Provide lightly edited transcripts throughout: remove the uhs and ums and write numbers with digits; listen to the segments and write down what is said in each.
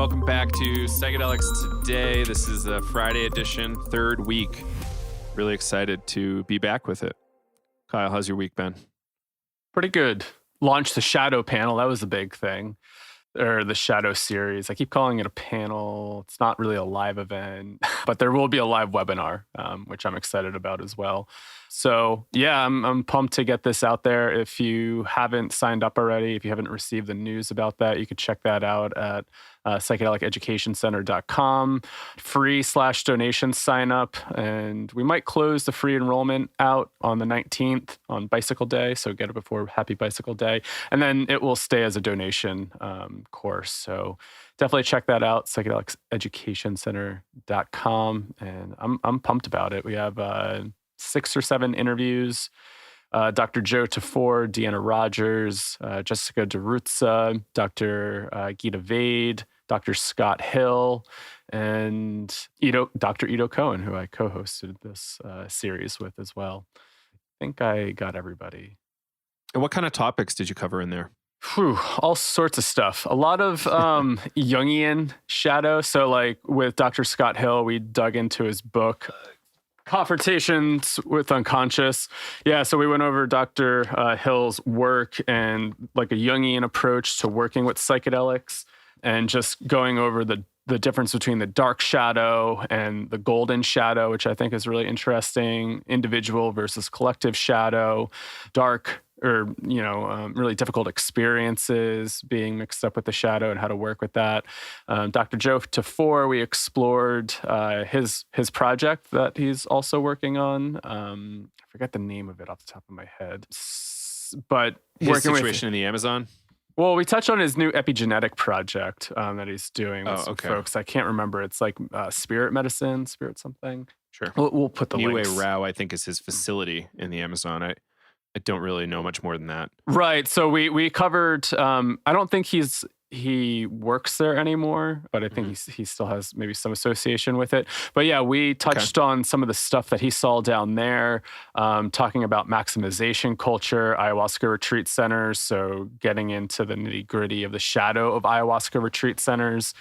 welcome back to Psychedelics Today. This is a Friday edition, third week. Really excited to be back with it. Kyle, how's your week been? Pretty good. Launched the Shadow panel. That was a big thing. Or the Shadow series. I keep calling it a panel. It's not really a live event, but there will be a live webinar, which I'm excited about as well. So yeah, I'm pumped to get this out there. If you haven't signed up already, if you haven't received the news about that, you could check that out at psychedeliceducationcenter.com. Free/donation sign up. And we might close the free enrollment out on the 19th on Bicycle Day. So get it before Happy Bicycle Day. And then it will stay as a donation course. So definitely check that out, psychedeliceducationcenter.com. And I'm pumped about it. We have 6 or 7 interviews. Dr. Joe Tafur, Deanna Rogers, Jessica DeRuzza, Dr. Gita Vade, Dr. Scott Hill, and Dr. Ido Cohen, who I co-hosted this series with as well. I think I got everybody. And what kind of topics did you cover in there? All sorts of stuff. A lot of Jungian shadow. So like with Dr. Scott Hill, we dug into his book, Confrontations with Unconscious. Yeah, so we went over Dr. Hill's work and like a Jungian approach to working with psychedelics and just going over the difference between the dark shadow and the golden shadow, which I think is really interesting, individual versus collective shadow, dark or, really difficult experiences being mixed up with the shadow and how to work with that. Dr. Joe Tafur, we explored his project that he's also working on. I forget the name of it off the top of my head. But his situation in the Amazon? Well, we touched on his new epigenetic project that he's doing with some folks. I can't remember. It's like spirit medicine, spirit something. Sure. We'll put the links. Niue Rao, I think, is his facility in the Amazon. I don't really know much more than that. Right. So we covered, I don't think he works there anymore, but I think he still has maybe some association with it. But yeah, we touched on some of the stuff that he saw down there, talking about maximization culture, ayahuasca retreat centers. So getting into the nitty gritty of the shadow of ayahuasca retreat centers.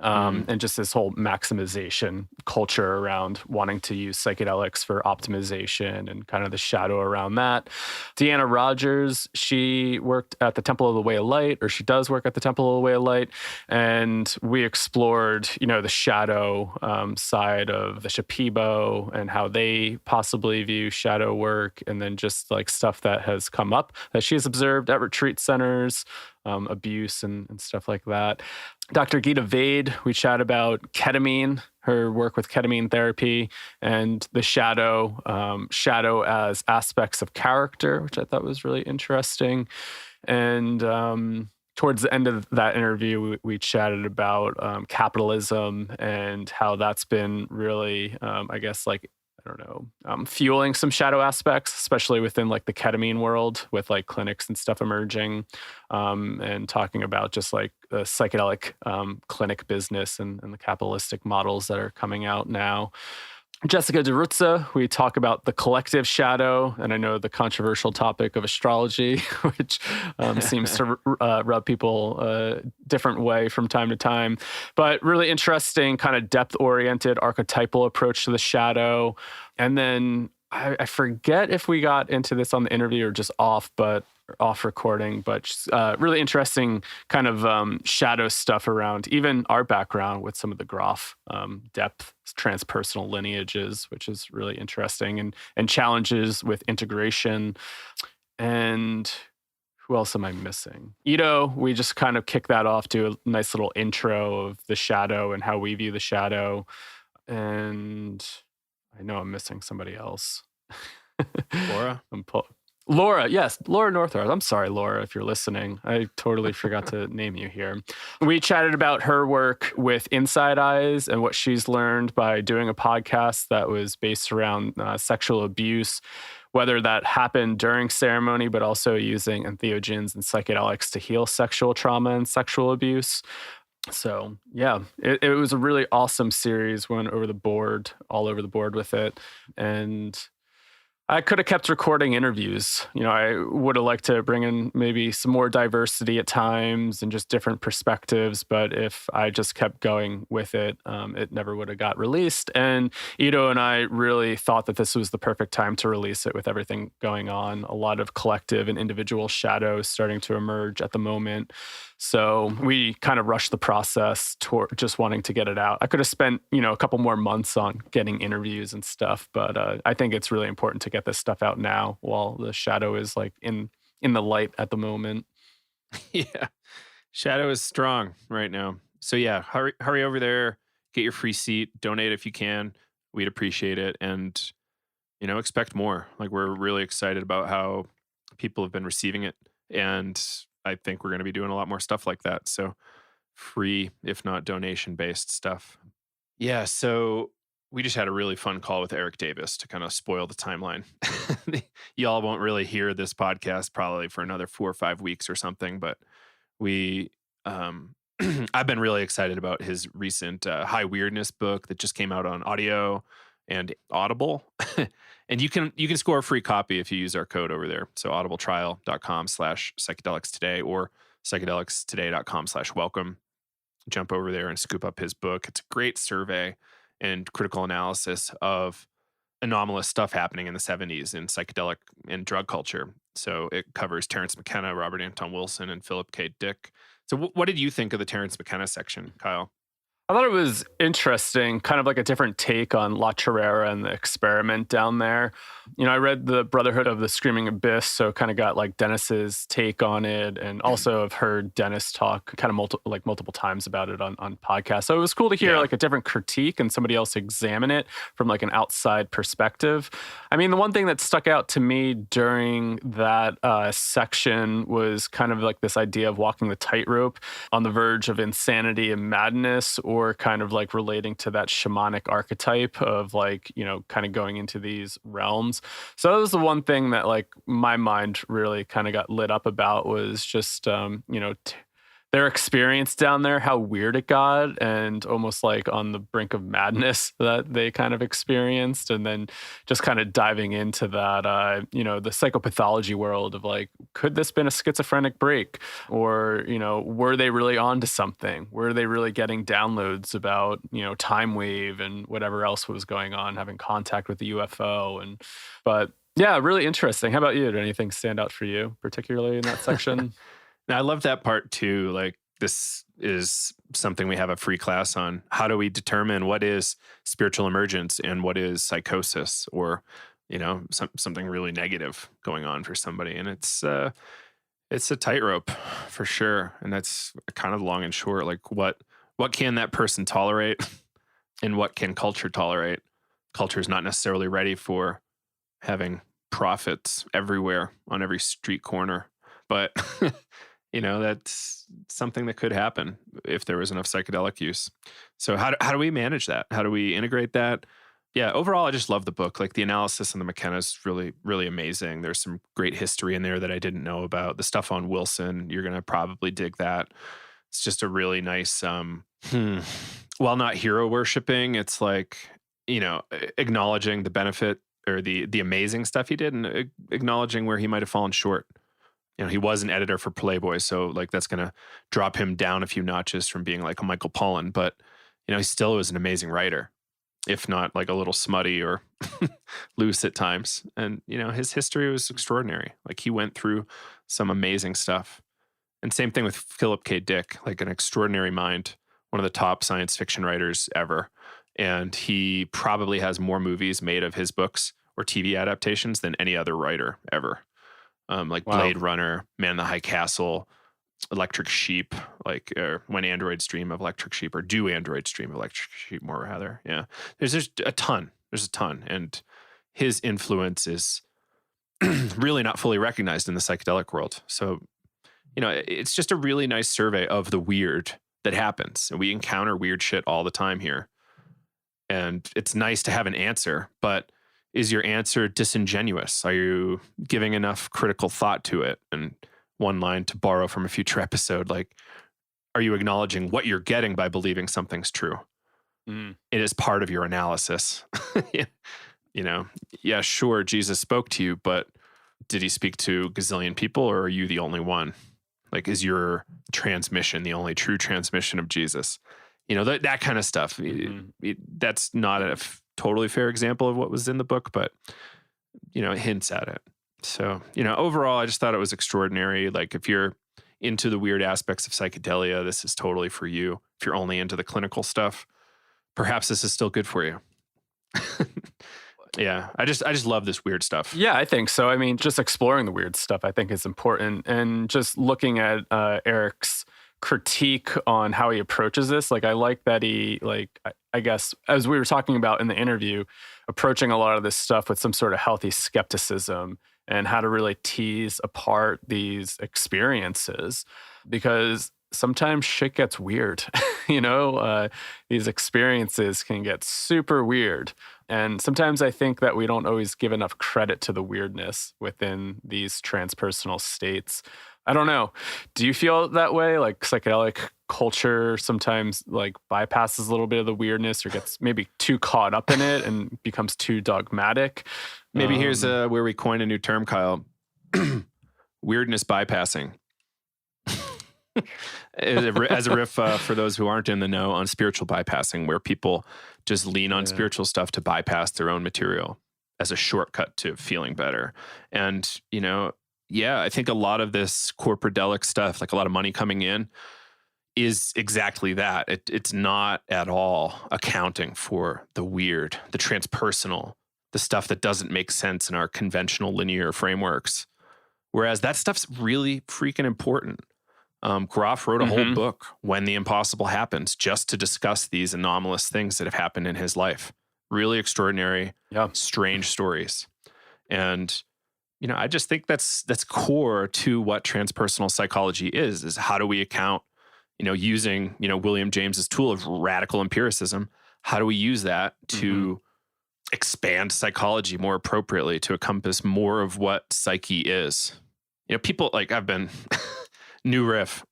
And just this whole maximization culture around wanting to use psychedelics for optimization and kind of the shadow around that. Deanna Rogers, she worked at the Temple of the Way of Light, or she does work at the Temple of the Way of Light. And we explored, the shadow side of the Shipibo and how they possibly view shadow work, and then just like stuff that has come up that she's observed at retreat centers, abuse and stuff like that. Dr. Gita Vade, we chat about ketamine, her work with ketamine therapy, and the shadow as aspects of character, which I thought was really interesting. And towards the end of that interview, we chatted about capitalism and how that's been really, fueling some shadow aspects, especially within like the ketamine world with like clinics and stuff emerging, and talking about just like the psychedelic clinic business and the capitalistic models that are coming out now. Jessica DeRuzza, we talk about the collective shadow, and I know the controversial topic of astrology, which seems to rub people a different way from time to time, but really interesting kind of depth-oriented archetypal approach to the shadow. And then I forget if we got into this on the interview or just off recording, but really interesting kind of shadow stuff around even our background with some of the Grof depth transpersonal lineages, which is really interesting, and challenges with integration. And who else am I missing? Ido, we just kind of kick that off to a nice little intro of the shadow and how we view the shadow. And I know I'm missing somebody else. Laura? Laura, yes, Laura Northard. I'm sorry, Laura, if you're listening. I totally forgot to name you here. We chatted about her work with Inside Eyes and what she's learned by doing a podcast that was based around sexual abuse, whether that happened during ceremony, but also using entheogens and psychedelics to heal sexual trauma and sexual abuse. So yeah, it was a really awesome series. Went all over the board with it. And I could have kept recording interviews. I would have liked to bring in maybe some more diversity at times and just different perspectives. But if I just kept going with it, it never would have got released. And Ido and I really thought that this was the perfect time to release it with everything going on. A lot of collective and individual shadows starting to emerge at the moment. So we kind of rushed the process toward just wanting to get it out. I could have spent, a couple more months on getting interviews and stuff, but I think it's really important to get this stuff out now while the shadow is like in the light at the moment. Yeah. Shadow is strong right now. So yeah, hurry over there, get your free seat, donate if you can. We'd appreciate it. And, expect more. Like, we're really excited about how people have been receiving it. And I think we're going to be doing a lot more stuff like that. So free, if not donation-based stuff. Yeah, so we just had a really fun call with Eric Davis to kind of spoil the timeline. Y'all won't really hear this podcast probably for another 4 or 5 weeks or something, but we, I've been really excited about his recent High Weirdness book that just came out on audio and Audible. And you can score a free copy if you use our code over there. So audibletrial.com/psychedelics today or psychedelicstoday.com/welcome. Jump over there and scoop up his book. It's a great survey and critical analysis of anomalous stuff happening in the 70s in psychedelic and drug culture. So it covers Terence McKenna, Robert Anton Wilson, and Philip K. Dick. So what did you think of the Terence McKenna section, Kyle? I thought it was interesting, kind of like a different take on La Terrera and the experiment down there. I read The Brotherhood of the Screaming Abyss, so kind of got like Dennis's take on it, and also have heard Dennis talk kind of multiple times about it on podcasts. So it was cool to hear like a different critique and somebody else examine it from like an outside perspective. I mean, the one thing that stuck out to me during that section was kind of like this idea of walking the tightrope on the verge of insanity and madness, or kind of like relating to that shamanic archetype of like, kind of going into these realms. So that was the one thing that like my mind really kind of got lit up about, was just, their experience down there, how weird it got, and almost like on the brink of madness that they kind of experienced. And then just kind of diving into that, the psychopathology world of like, could this been a schizophrenic break? Or, were they really onto something? Were they really getting downloads about, time wave and whatever else was going on, having contact with the UFO? But yeah, really interesting. How about you? Did anything stand out for you, particularly in that section? Now, I love that part too. Like, this is something we have a free class on. How do we determine what is spiritual emergence and what is psychosis, or, something really negative going on for somebody? And it's a tightrope for sure. And that's kind of long and short. Like, what can that person tolerate and what can culture tolerate? Culture is not necessarily ready for having prophets everywhere on every street corner, but that's something that could happen if there was enough psychedelic use. So how do we manage that? How do we integrate that? Yeah, overall, I just love the book. Like, the analysis on the McKenna is really, really amazing. There's some great history in there that I didn't know about. The stuff on Wilson, you're going to probably dig that. It's just a really nice, while not hero worshiping, it's like, acknowledging the benefit or the amazing stuff he did, and acknowledging where he might have fallen short. He was an editor for Playboy, so like that's going to drop him down a few notches from being like a Michael Pollan, but he still was an amazing writer, if not like a little smutty or loose at times. And his history was extraordinary. Like, he went through some amazing stuff. And same thing with Philip K. Dick, like an extraordinary mind, one of the top science fiction writers ever. And he probably has more movies made of his books or TV adaptations than any other writer ever. Like Wow. Blade Runner, Man in the High Castle, Electric Sheep, like When Androids Dream of Electric Sheep, or Do Androids Dream of Electric Sheep, more rather. Yeah, there's a ton. There's a ton, and his influence is really not fully recognized in the psychedelic world. So, it's just a really nice survey of the weird that happens, and we encounter weird shit all the time here. And it's nice to have an answer, but is your answer disingenuous? Are you giving enough critical thought to it? And one line to borrow from a future episode, like, are you acknowledging what you're getting by believing something's true? It is part of your analysis. Yeah, sure, Jesus spoke to you, but did he speak to a gazillion people, or are you the only one? Like, is your transmission the only true transmission of Jesus? That kind of stuff. That's not a totally fair example of what was in the book, but, it hints at it. So, overall, I just thought it was extraordinary. Like, if you're into the weird aspects of psychedelia, this is totally for you. If you're only into the clinical stuff, perhaps this is still good for you. Yeah, I just love this weird stuff. Yeah, I think so. I mean, just exploring the weird stuff, I think, is important. And just looking at Eric's critique on how he approaches this, like, I like that he, like, I guess, as we were talking about in the interview, approaching a lot of this stuff with some sort of healthy skepticism and how to really tease apart these experiences, because sometimes shit gets weird. These experiences can get super weird. And sometimes I think that we don't always give enough credit to the weirdness within these transpersonal states. I don't know. Do you feel that way? Like, psychedelic culture sometimes like bypasses a little bit of the weirdness, or gets maybe too caught up in it and becomes too dogmatic. Maybe here's where we coin a new term, Kyle. Weirdness bypassing. As a riff for those who aren't in the know on spiritual bypassing, where people just lean on spiritual stuff to bypass their own material as a shortcut to feeling better. And, I think a lot of this corporadelic stuff, like a lot of money coming in, is exactly that. It's not at all accounting for the weird, the transpersonal, the stuff that doesn't make sense in our conventional linear frameworks. Whereas that stuff's really freaking important. Grof wrote a whole book, When the Impossible Happens, just to discuss these anomalous things that have happened in his life. Really extraordinary, strange stories. And, I just think that's core to what transpersonal psychology is how do we account, using, William James's tool of radical empiricism, how do we use that to expand psychology more appropriately to encompass more of what psyche is? People like I've been... New riff.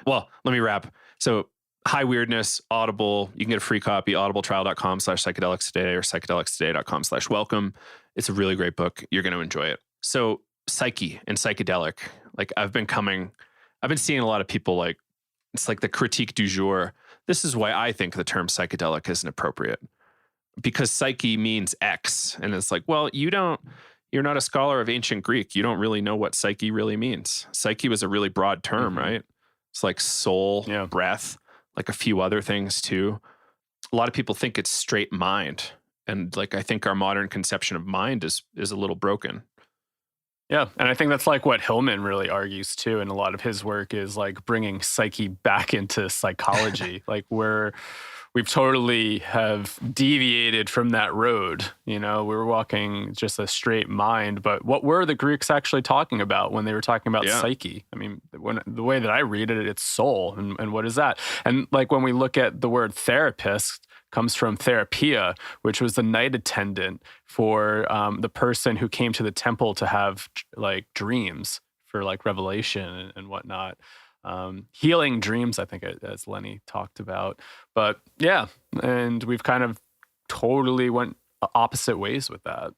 Well, let me wrap. So High Weirdness, Audible. You can get a free copy, audibletrial.com/psychedelics today or psychedelicstoday.com/welcome. It's a really great book. You're going to enjoy it. So psyche and psychedelic, like I've been seeing a lot of people like, it's like the critique du jour. This is why I think the term psychedelic isn't appropriate, because psyche means X. And it's like, well, you're not a scholar of ancient Greek. You don't really know what psyche really means. Psyche was a really broad term, right? It's like soul, breath, like a few other things too. A lot of people think it's straight mind. And like, I think our modern conception of mind is a little broken. Yeah. And I think that's like what Hillman really argues too. And a lot of his work is like bringing psyche back into psychology, like where we've totally have deviated from that road. We're walking just a straight mind, but what were the Greeks actually talking about when they were talking about psyche? I mean, the way that I read it, it's soul. And what is that? And like when we look at the word therapist, comes from therapia, which was the night attendant for the person who came to the temple to have like dreams for like revelation and whatnot. Healing dreams, I think, as Lenny talked about. But yeah, and we've kind of totally went opposite ways with that.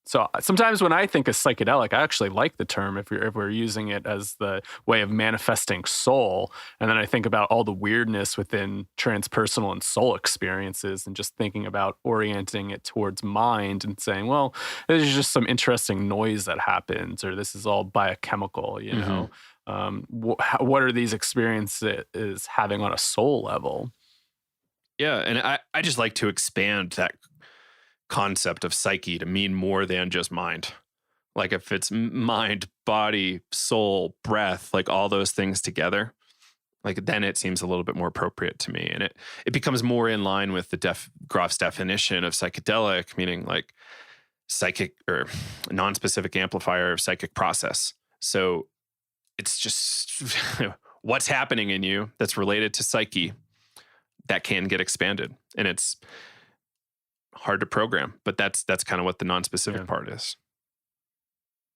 So sometimes when I think of psychedelic, I actually like the term if we're using it as the way of manifesting soul. And then I think about all the weirdness within transpersonal and soul experiences and just thinking about orienting it towards mind and saying, well, there's just some interesting noise that happens, or this is all biochemical, what are these experiences having on a soul level? Yeah. And I just like to expand that concept of psyche to mean more than just mind. Like if it's mind, body, soul, breath, like all those things together, like then it seems a little bit more appropriate to me. And it becomes more in line with the Grof's definition of psychedelic, meaning like psychic or non-specific amplifier of psychic process. So it's just what's happening in you that's related to psyche that can get expanded. And it's hard to program, but that's kind of what the non-specific part is.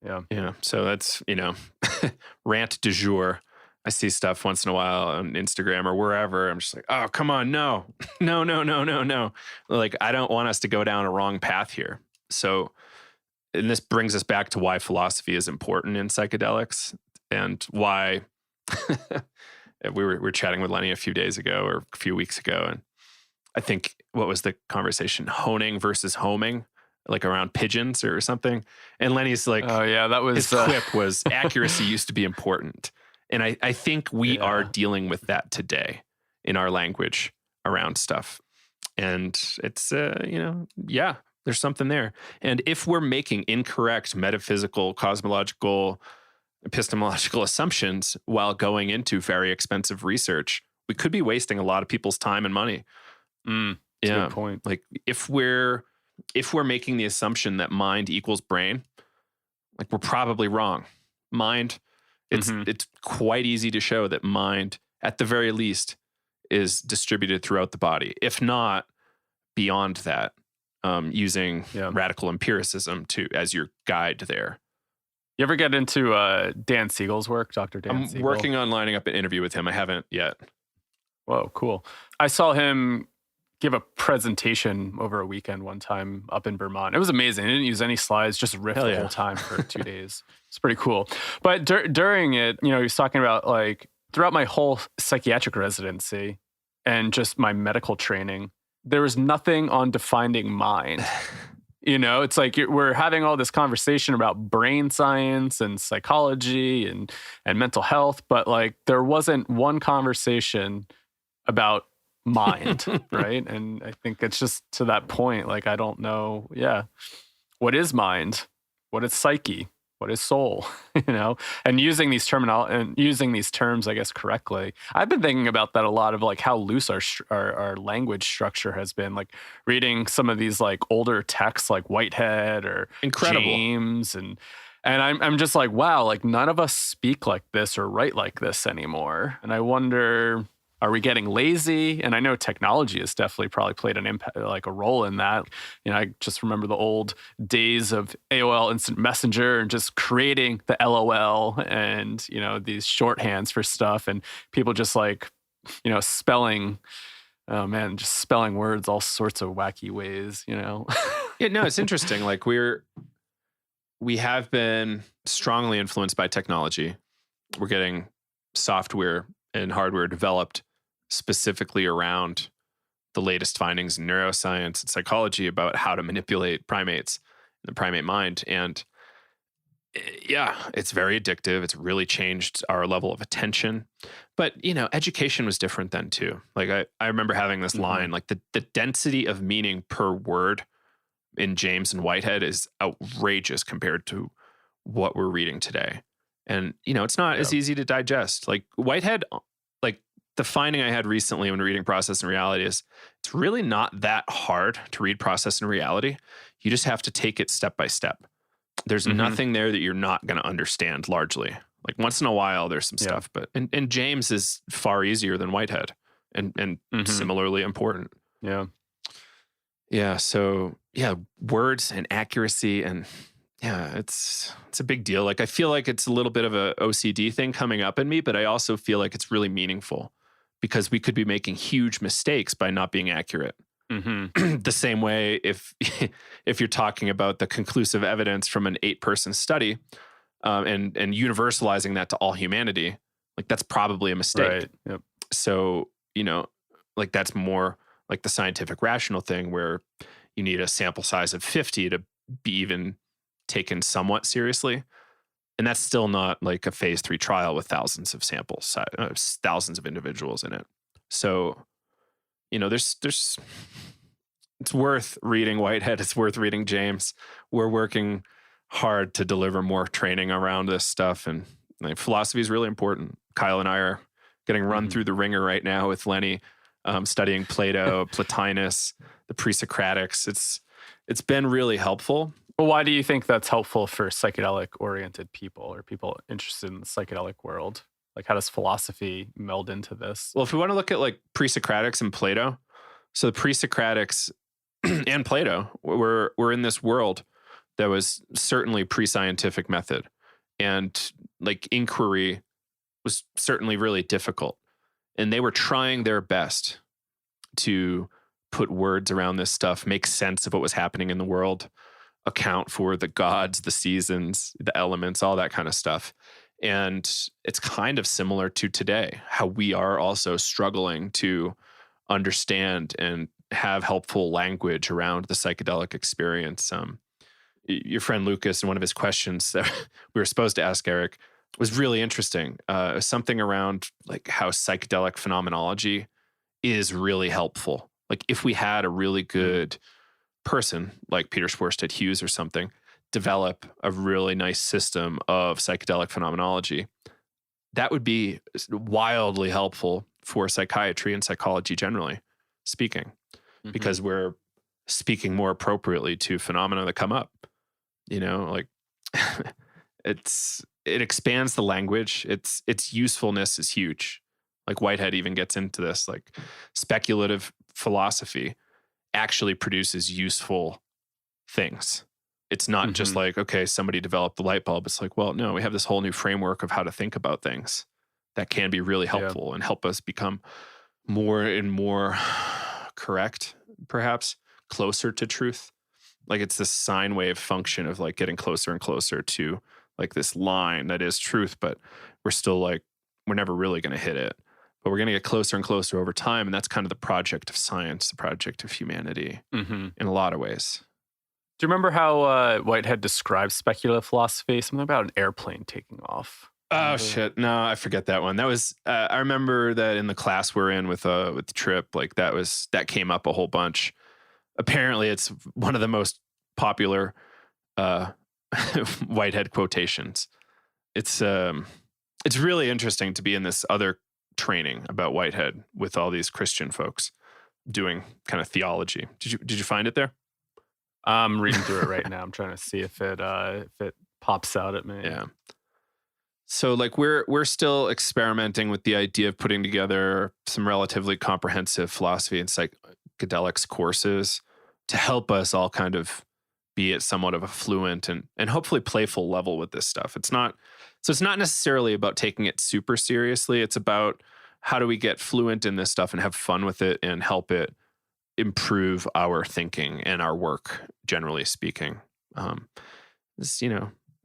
Yeah. So that's, rant du jour. I see stuff once in a while on Instagram or wherever. I'm just like, oh, come on. No, no, no, no, no, no. Like, I don't want us to go down a wrong path here. So, and this brings us back to why philosophy is important in psychedelics and why we were chatting with Lenny a few days ago or a few weeks ago. And I think, what was the conversation? Honing versus homing, like around pigeons or something. And Lenny's like, oh yeah, that was his quip was accuracy used to be important. And I think we are dealing with that today in our language around stuff. And it's, there's something there. And if we're making incorrect metaphysical, cosmological, epistemological assumptions while going into very expensive research, we could be wasting a lot of people's time and money. That's a good point. Like if we're making the assumption that mind equals brain, like we're probably wrong. Mind, it's quite easy to show that mind, at the very least, is distributed throughout the body. If not beyond that, using radical empiricism as your guide there. You ever get into Dan Siegel's work, Dr. Dan Siegel? I'm working on lining up an interview with him. I haven't yet. Whoa, cool. I saw him give a presentation over a weekend one time up in Vermont. It was amazing. He didn't use any slides, just riffed the whole time for 2 days. It's pretty cool. But during it, he was talking about like throughout my whole psychiatric residency and just my medical training, there was nothing on defining mind. It's like we're having all this conversation about brain science and psychology and mental health, but like there wasn't one conversation about mind, right? And I think it's just to that point, like I don't know, what is mind? What is psyche? What is soul? And using these terms, I guess, correctly. I've been thinking about that a lot of like how loose our language structure has been. Like reading some of these like older texts, like Whitehead or James, and I'm just like, wow, like none of us speak like this or write like this anymore. And I wonder, are we getting lazy? And I know technology has definitely probably played an impact, like a role in that. I just remember the old days of AOL Instant Messenger and just creating the LOL and, these shorthands for stuff and people just like, spelling, just spelling words all sorts of wacky ways, Yeah, no, it's interesting. Like we have been strongly influenced by technology. We're getting software and hardware developed specifically around the latest findings in neuroscience and psychology about how to manipulate primates, the primate mind. And it's very addictive. It's really changed our level of attention. But, education was different then too. Like I remember having this line, like the density of meaning per word in James and Whitehead is outrageous compared to what we're reading today. And, it's not as easy to digest. Like Whitehead, like the finding I had recently when reading Process and Reality is it's really not that hard to read Process and Reality. You just have to take it step by step. There's nothing there that you're not going to understand largely. Like once in a while, there's some stuff, but and James is far easier than Whitehead and similarly important. Yeah. Yeah. So words and accuracy and it's a big deal. Like I feel like it's a little bit of a OCD thing coming up in me, but I also feel like it's really meaningful because we could be making huge mistakes by not being accurate. The same way if you're talking about the conclusive evidence from an 8-person study and universalizing that to all humanity, like that's probably a mistake. Right. Yep. So, like that's more like the scientific rational thing where you need a sample size of 50 to be even taken somewhat seriously. And that's still not like a phase 3 trial with thousands of samples, thousands of individuals in it. So, it's worth reading Whitehead. It's worth reading James. We're working hard to deliver more training around this stuff. And like, philosophy is really important. Kyle and I are getting run through the ringer right now with Lenny, studying Plato, Plotinus, the pre-Socratics. It's been really helpful. Well, why do you think that's helpful for psychedelic-oriented people or people interested in the psychedelic world? Like, how does philosophy meld into this? Well, if we want to look at like pre-Socratics and Plato, so the pre-Socratics and Plato were in this world that was certainly pre-scientific method, and like inquiry was certainly really difficult. And they were trying their best to put words around this stuff, make sense of what was happening in the world, account for the gods, the seasons, the elements, all that kind of stuff. And it's kind of similar to today, how we are also struggling to understand and have helpful language around the psychedelic experience. Your friend Lucas, in one of his questions that we were supposed to ask Eric, was really interesting. Something around like how psychedelic phenomenology is really helpful. Like if we had a really good person like Peter Swarstedt Hughes or something develop a really nice system of psychedelic phenomenology, that would be wildly helpful for psychiatry and psychology generally speaking, because we're speaking more appropriately to phenomena that come up. You know, like it expands the language. Its usefulness is huge. Like Whitehead even gets into this, like speculative philosophy actually produces useful things. It's not just like, okay, somebody developed the light bulb. It's like, well, no, we have this whole new framework of how to think about things that can be really helpful and help us become more and more correct, perhaps closer to truth. Like it's this sine wave function of like getting closer and closer to like this line that is truth, but we're still like, we're never really going to hit it, but we're going to get closer and closer over time. And that's kind of the project of science, the project of humanity in a lot of ways. Do you remember how Whitehead describes speculative philosophy? Something about an airplane taking off. Oh shit! No, I forget that one. That was I remember that in the class we're in with Trip, like that came up a whole bunch. Apparently, it's one of the most popular Whitehead quotations. It's really interesting to be in this other training about Whitehead with all these Christian folks doing kind of theology. Did you find it there? I'm reading through it right now. I'm trying to see if it pops out at me. Yeah. So like we're still experimenting with the idea of putting together some relatively comprehensive philosophy and psychedelics courses to help us all kind of be at somewhat of a fluent and hopefully playful level with this stuff. It's not necessarily about taking it super seriously. It's about how do we get fluent in this stuff and have fun with it and help it improve our thinking and our work, generally speaking.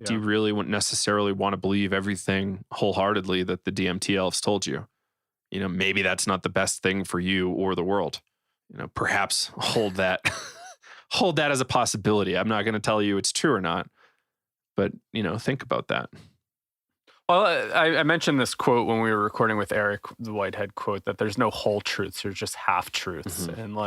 Do you really necessarily want to believe everything wholeheartedly that the DMT elves told you? You know, maybe that's not the best thing for you or the world. You know, perhaps hold that as a possibility. I'm not going to tell you it's true or not, but, think about that. Well, I mentioned this quote when we were recording with Eric, the Whitehead quote, that there's no whole truths, there's just half truths. And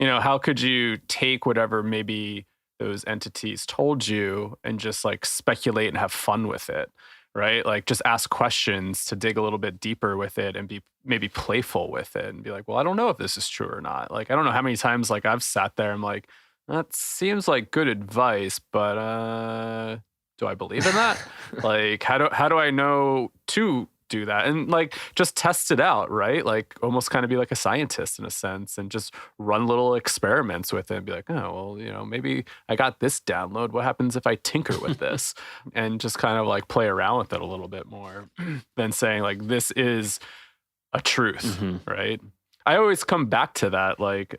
how could you take whatever maybe those entities told you and just like speculate and have fun with it, right? Like just ask questions to dig a little bit deeper with it and be maybe playful with it and be like, well, I don't know if this is true or not. Like, I don't know how many times like I've sat there and like, that seems like good advice, but do I believe in that? Like, how do I know to do that? And like, just test it out, right? Like almost kind of be like a scientist in a sense and just run little experiments with it and be like, oh, well, maybe I got this download. What happens if I tinker with this? And just kind of like play around with it a little bit more than saying like, this is a truth, right? I always come back to that. Like,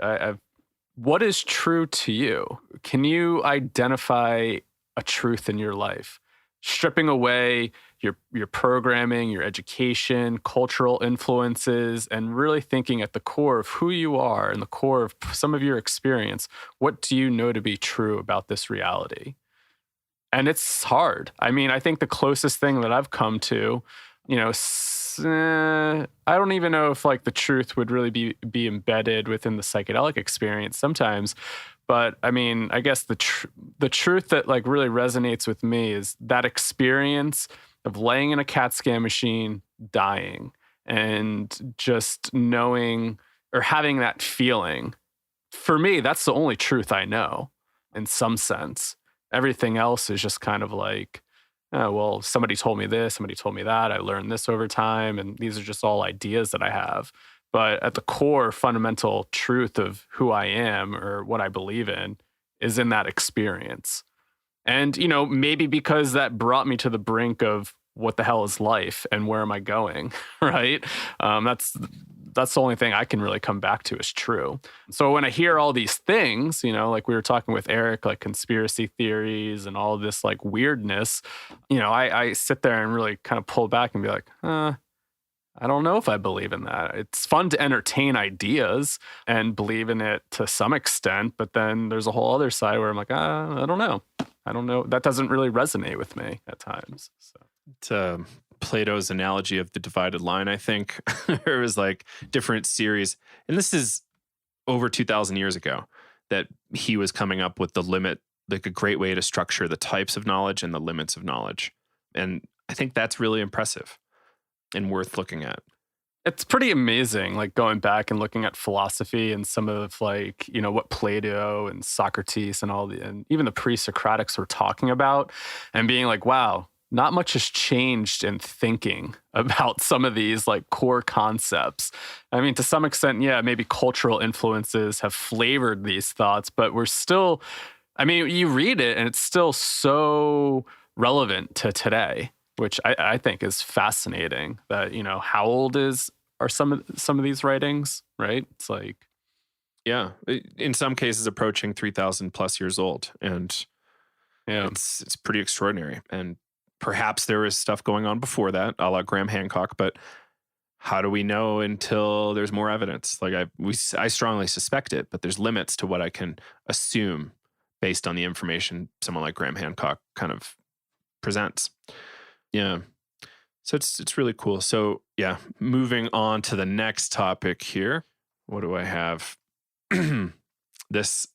what is true to you? Can you identify a truth in your life? Stripping away your programming, your education, cultural influences, and really thinking at the core of who you are and the core of some of your experience, what do you know to be true about this reality? And it's hard. I mean, I think the closest thing that I've come to, I don't even know if like the truth would really be embedded within the psychedelic experience sometimes. But I mean, I guess the truth that like really resonates with me is that experience of laying in a CAT scan machine, dying, and just knowing or having that feeling. For me, that's the only truth I know in some sense. Everything else is just kind of like, oh, well, somebody told me this, somebody told me that. I learned this over time, and these are just all ideas that I have. But at the core, fundamental truth of who I am or what I believe in is in that experience. And, maybe because that brought me to the brink of what the hell is life and where am I going, right? That's the only thing I can really come back to is true. So when I hear all these things, like we were talking with Eric, like conspiracy theories and all of this like weirdness, I sit there and really kind of pull back and be like, I don't know if I believe in that. It's fun to entertain ideas and believe in it to some extent, but then there's a whole other side where I'm like, I don't know. I don't know. That doesn't really resonate with me at times. So. It's Plato's analogy of the divided line, I think. There was like different series. And this is over 2,000 years ago that he was coming up with the limit, like a great way to structure the types of knowledge and the limits of knowledge. And I think that's really impressive and worth looking at. It's pretty amazing, like going back and looking at philosophy and some of like, what Plato and Socrates and even the pre-Socratics were talking about and being like, wow, not much has changed in thinking about some of these like core concepts. I mean, to some extent, yeah, maybe cultural influences have flavored these thoughts, but we're still, you read it and it's still so relevant to today, which I think is fascinating that, how old are some of these writings, right? It's like, yeah, in some cases approaching 3,000 plus years old. And yeah, it's pretty extraordinary. And perhaps there was stuff going on before that, a la Graham Hancock, but how do we know until there's more evidence? Like I strongly suspect it, but there's limits to what I can assume based on the information someone like Graham Hancock kind of presents. Yeah. So it's really cool. So yeah, moving on to the next topic here. What do I have? This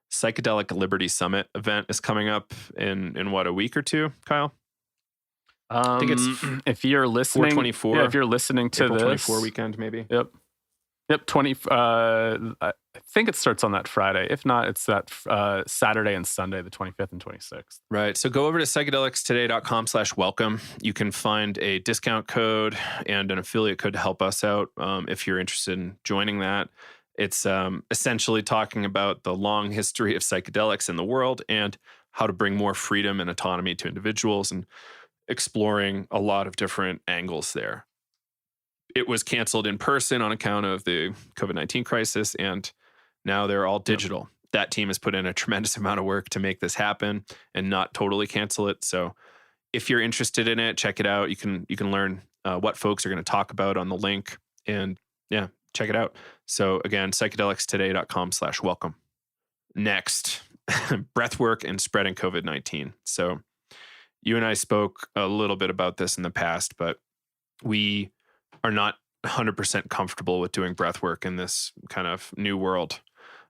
Psychedelic Liberty Summit event is coming up in what, a week or two, Kyle? I think it's if you're listening, 4/24. Yeah, if you're listening to April this 24 weekend, maybe. Yep. 20. I think it starts on that Friday. If not, it's that Saturday and Sunday, the 25th and 26th. Right. So go over to psychedelicstoday.com/welcome. You can find a discount code and an affiliate code to help us out if you're interested in joining that. It's essentially talking about the long history of psychedelics in the world and how to bring more freedom and autonomy to individuals and exploring a lot of different angles there. It was canceled in person on account of the COVID-19 crisis, and now they're all digital. That team has put in a tremendous amount of work to make this happen and not totally cancel it. So if you're interested in it, check it out. You can learn what folks are going to talk about on the link, and yeah, check it out. So again, psychedelicstoday.com/welcome. Next, breathwork and spreading COVID-19. So you and I spoke a little bit about this in the past, but we are not 100% comfortable with doing breathwork in this kind of new world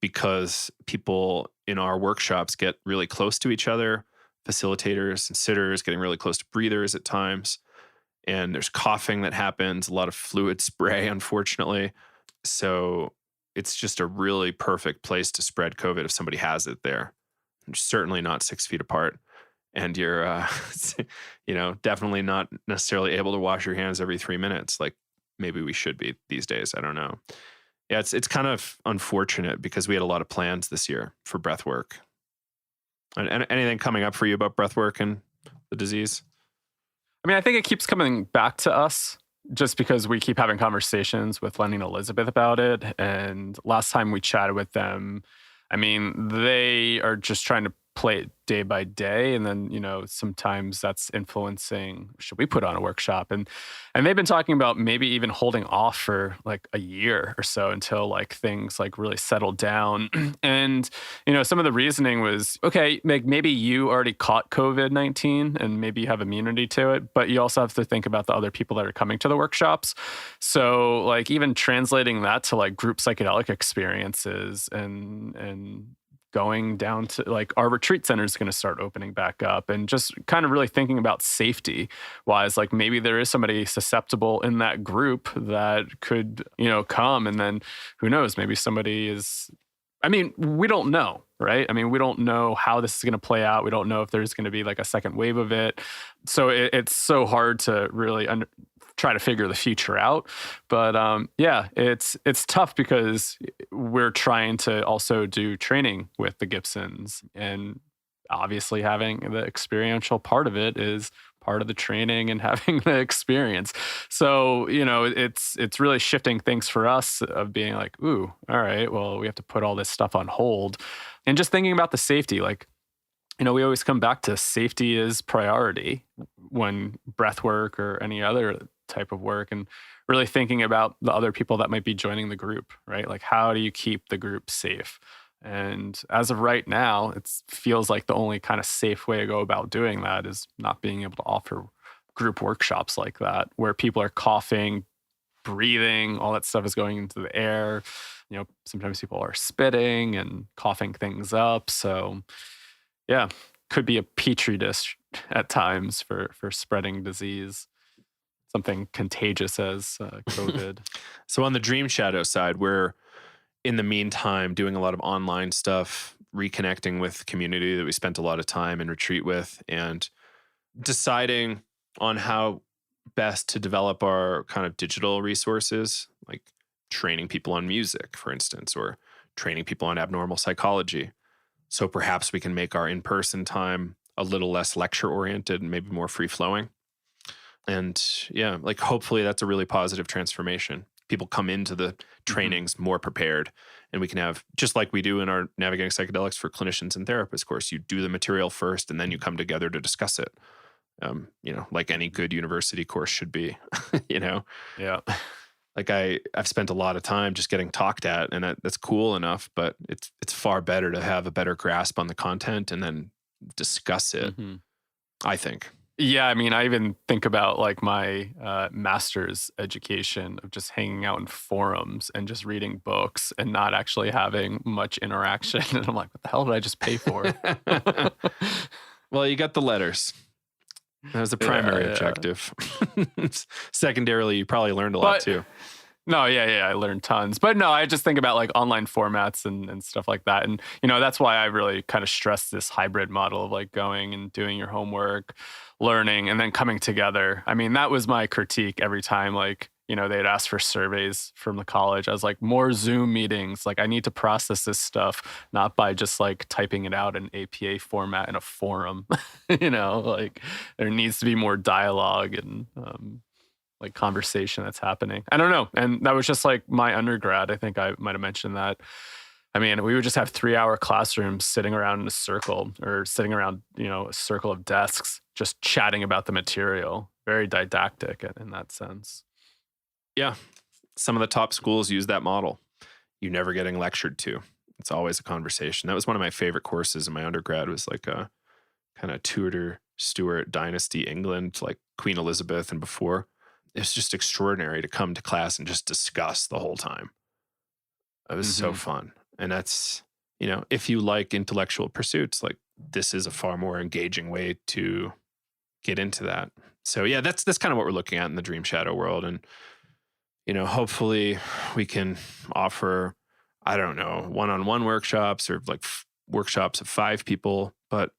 because people in our workshops get really close to each other, facilitators and sitters getting really close to breathers at times. And there's coughing that happens, a lot of fluid spray, unfortunately. So it's just a really perfect place to spread COVID if somebody has it there. You're certainly not 6 feet apart. And you're, definitely not necessarily able to wash your hands every 3 minutes, like maybe we should be these days. I don't know. Yeah, it's kind of unfortunate because we had a lot of plans this year for breathwork. And anything coming up for you about breathwork and the disease? I think it keeps coming back to us just because we keep having conversations with Lenny and Elizabeth about it. And last time we chatted with them, they are just trying to play it day by day. And then, sometimes that's influencing, should we put on a workshop? And they've been talking about maybe even holding off for like a year or so until like things like really settle down. And, some of the reasoning was, okay, maybe you already caught COVID-19 and maybe you have immunity to it, but you also have to think about the other people that are coming to the workshops. So like even translating that to like group psychedelic experiences and going down to like our retreat center is going to start opening back up and just kind of really thinking about safety wise, like maybe there is somebody susceptible in that group that could, come and then who knows, maybe somebody is, we don't know, right? We don't know how this is going to play out. We don't know if there's going to be like a second wave of it. So it's so hard to really try to figure the future out. But it's tough because we're trying to also do training with the Gibsons, and obviously having the experiential part of it is part of the training and having the experience. So, it's really shifting things for us of being like, ooh, all right, well, we have to put all this stuff on hold. And just thinking about the safety, like, we always come back to safety is priority when breath work or any other type of work, and really thinking about the other people that might be joining the group, right? Like, how do you keep the group safe? And as of right now, it feels like the only kind of safe way to go about doing that is not being able to offer group workshops like that, where people are coughing, breathing, all that stuff is going into the air. Sometimes people are spitting and coughing things up. So yeah, could be a petri dish at times for spreading disease, something contagious as COVID. So on the Dream Shadow side, we're in the meantime doing a lot of online stuff, reconnecting with community that we spent a lot of time in retreat with, and deciding on how best to develop our kind of digital resources, like training people on music, for instance, or training people on abnormal psychology. So perhaps we can make our in-person time a little less lecture-oriented and maybe more free-flowing. And yeah, like hopefully that's a really positive transformation. People come into the trainings more prepared, and we can have, just like we do in our Navigating Psychedelics for clinicians and therapists course, you do the material first and then you come together to discuss it. Like any good university course should be, Yeah. Like I've spent a lot of time just getting talked at, and that's cool enough, but it's far better to have a better grasp on the content and then discuss it, I think. Yeah, I mean, I even think about like my master's education of just hanging out in forums and just reading books and not actually having much interaction. And I'm like, what the hell did I just pay for? Well, you got the letters. That was the primary objective. Secondarily, you probably learned a lot too. No, yeah, I learned tons. But no, I just think about like online formats and stuff like that. And, that's why I really kind of stress this hybrid model of like going and doing your homework, learning, and then coming together. I mean, that was my critique every time, like, they'd ask for surveys from the college. I was like, more Zoom meetings. Like, I need to process this stuff, not by just like typing it out in APA format in a forum. Like there needs to be more dialogue and, like conversation that's happening. I don't know. And that was just like my undergrad. I think I might have mentioned that. I mean, we would just have 3-hour classrooms sitting around in a circle or sitting around, a circle of desks, just chatting about the material. Very didactic in that sense. Yeah. Some of the top schools use that model. You're never getting lectured to. It's always a conversation. That was one of my favorite courses in my undergrad, was like a kind of Tudor Stuart dynasty England, like Queen Elizabeth and before. It's just extraordinary to come to class and just discuss the whole time. It was so fun. And that's, if you like intellectual pursuits, like this is a far more engaging way to get into that. So yeah, that's kind of what we're looking at in the Dream Shadow world. And, hopefully we can offer, I don't know, one-on-one workshops or like workshops of 5 people, but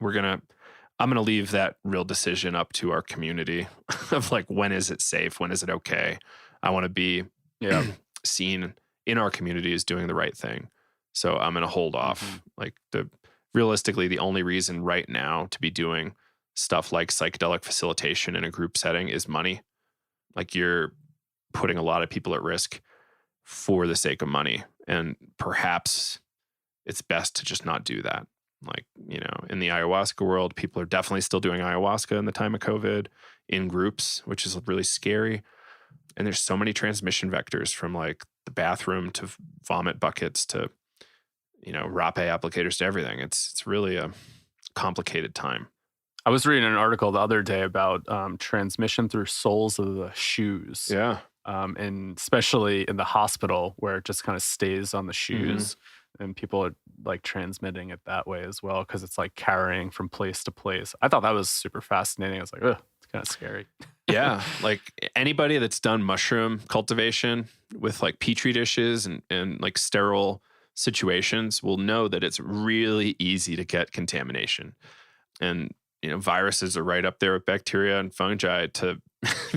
I'm going to leave that real decision up to our community of like, when is it safe? When is it okay? I want to be seen in our community as doing the right thing. So I'm going to hold off. Like realistically, the only reason right now to be doing stuff like psychedelic facilitation in a group setting is money. Like you're putting a lot of people at risk for the sake of money. And perhaps it's best to just not do that. Like, in the ayahuasca world, people are definitely still doing ayahuasca in the time of COVID in groups, which is really scary. And there's so many transmission vectors from like the bathroom to vomit buckets to, rapé applicators to everything. It's really a complicated time. I was reading an article the other day about transmission through soles of the shoes. Yeah. And especially in the hospital where it just kind of stays on the shoes. And people are like transmitting it that way as well, because it's like carrying from place to place. I thought that was super fascinating. I was like, ugh, it's kind of scary. Yeah. Like anybody that's done mushroom cultivation with like petri dishes and like sterile situations will know that it's really easy to get contamination. And, viruses are right up there with bacteria and fungi to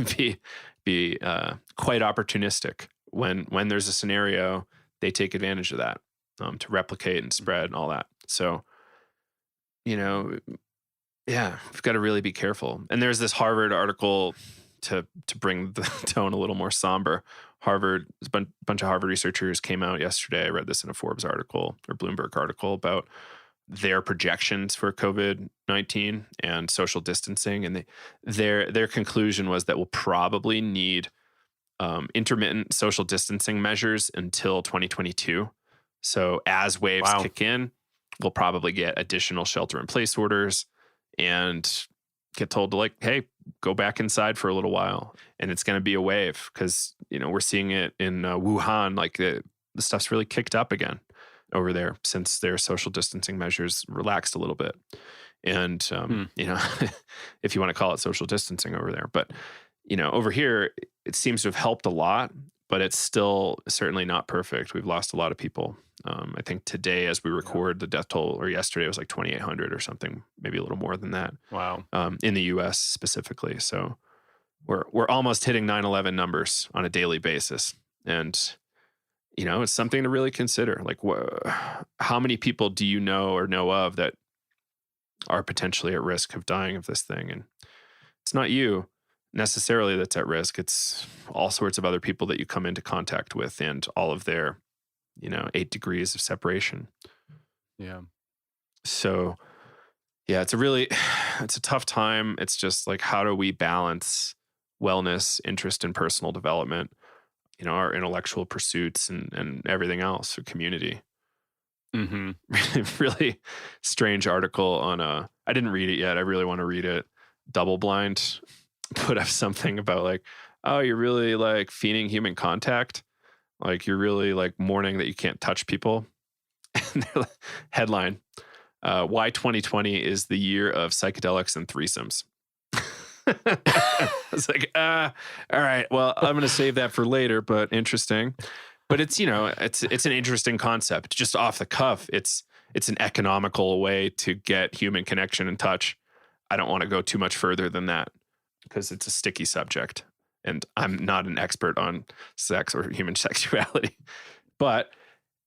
be quite opportunistic. When there's a scenario, they take advantage of that. To replicate and spread and all that. So, Yeah, we've got to really be careful. And there's this Harvard article to bring the tone a little more somber. Harvard, a bunch of Harvard researchers came out yesterday. I read this in a Forbes article or Bloomberg article about their projections for COVID-19 and social distancing. And their conclusion was that we'll probably need intermittent social distancing measures until 2022. So as waves kick in, we'll probably get additional shelter-in-place orders and get told to like, hey, go back inside for a little while. And it's going to be a wave because, we're seeing it in Wuhan, like the stuff's really kicked up again over there since their social distancing measures relaxed a little bit. And, if you want to call it social distancing over there. But, over here, it seems to have helped a lot, but it's still certainly not perfect. We've lost a lot of people. I think today, as we record, the death toll, or yesterday, it was like 2,800 or something, maybe a little more than that. Wow. In the U.S. specifically. So we're almost hitting 9/11 numbers on a daily basis. And, it's something to really consider. Like, how many people do you know or know of that are potentially at risk of dying of this thing? And it's not you necessarily that's at risk. It's all sorts of other people that you come into contact with and all of their, 8 degrees of separation. Yeah. So, yeah, it's a tough time. It's just like, how do we balance wellness, interest in personal development, our intellectual pursuits and everything else, or community. Mm-hmm. Really strange article on I didn't read it yet. I really want to read it. Double Blind put up something about like, oh, you're really like fiending human contact. Like you're really like mourning that you can't touch people. And headline, why 2020 is the year of psychedelics and threesomes. I was like, all right, well, I'm going to save that for later, but interesting. But it's, it's an interesting concept. Just off the cuff, it's an economical way to get human connection and touch. I don't want to go too much further than that because it's a sticky subject. And I'm not an expert on sex or human sexuality. But